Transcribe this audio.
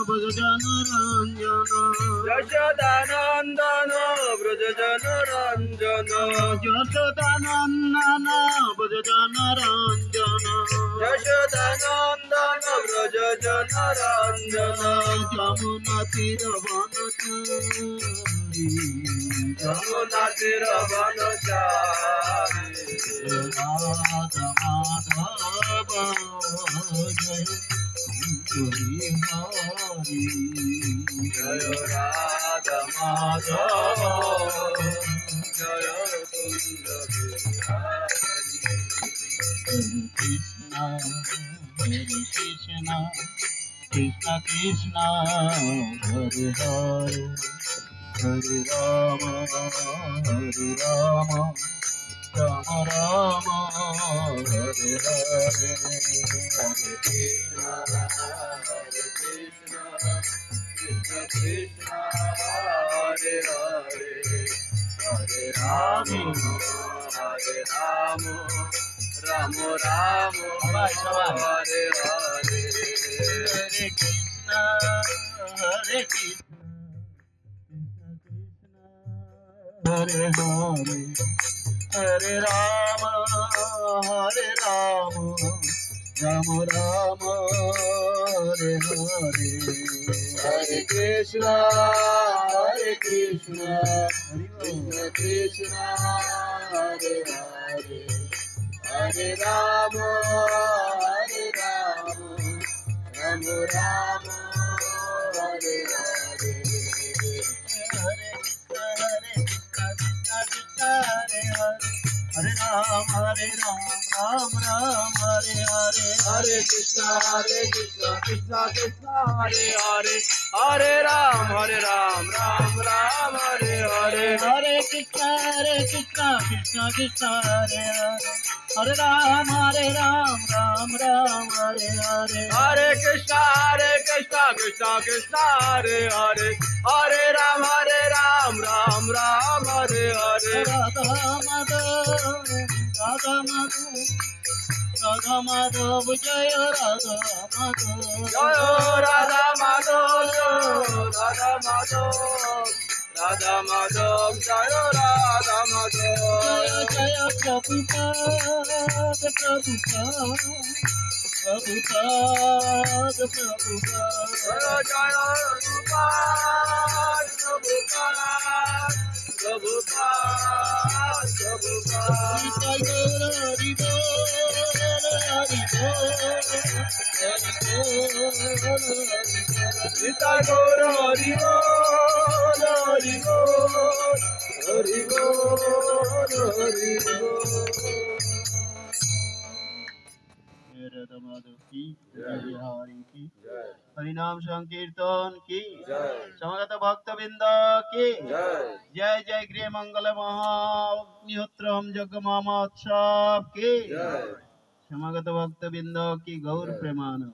ব্রজ জনরঞ্জন যশোদানন্দন ব্রজ জনরঞ্জন যশোদানন্দন ব্রজ জনরঞ্জন যশোদানন্দন ব্রজ জনরঞ্জন যমুনা তীর বনচারী যমুনা তীর বনচারী রাধা মাধব জয় কুঞ্জরি হরি জয় রাধা মাধব জয় কুঞ্জ বিহারী কৃষ্ণ হরে কৃষ্ণ কৃষ্ণ কৃষ্ণ হরে হরে হরে রাম রাম রাম হরে হরে হরে কৃষ্ণ হরে কৃষ্ণ কৃষ্ণ কৃষ্ণ হরে হরে হরে রাম রাম রাম হরে হরে হরে কৃষ্ণ হরে কৃষ্ণ হরে হরে হরে রাম রাম রাম হরে হরে হরে কৃষ্ণ কৃষ্ণ কৃষ্ণ হরে হরে হরে রাম রাম রাম হরে হরে हरे राम राम राम हरे हरे हरे कृष्णा कृष्णा कृष्णा हरे हरे हरे राम राम राम हरे हरे हरे कृष्णा कृष्णा कृष्णा हरे हरे हरे राम राम राम हरे हरे हरे कृष्णा कृष्णा कृष्णा हरे हरे हरे राम राम हरे हरे राधा माधव जय राधा माधव जय राधा माधव राधा माधव राधा माधव जय राधा माधव जय प्रभुपाद प्रभुपाद जय रूपाल प्रभुपाल सीता गौर हरि बोल हरि बोल हरि बोल हरि बोल राधा माधव की जय हरि की हरिनाम संकीर्तन की समगत भक्तवृंद की जय जय गृह मंगल महाअग्निहोत्र हम यज्ञ महोत्सव की समगत भक्तवृंद की गौर प्रेमानंद।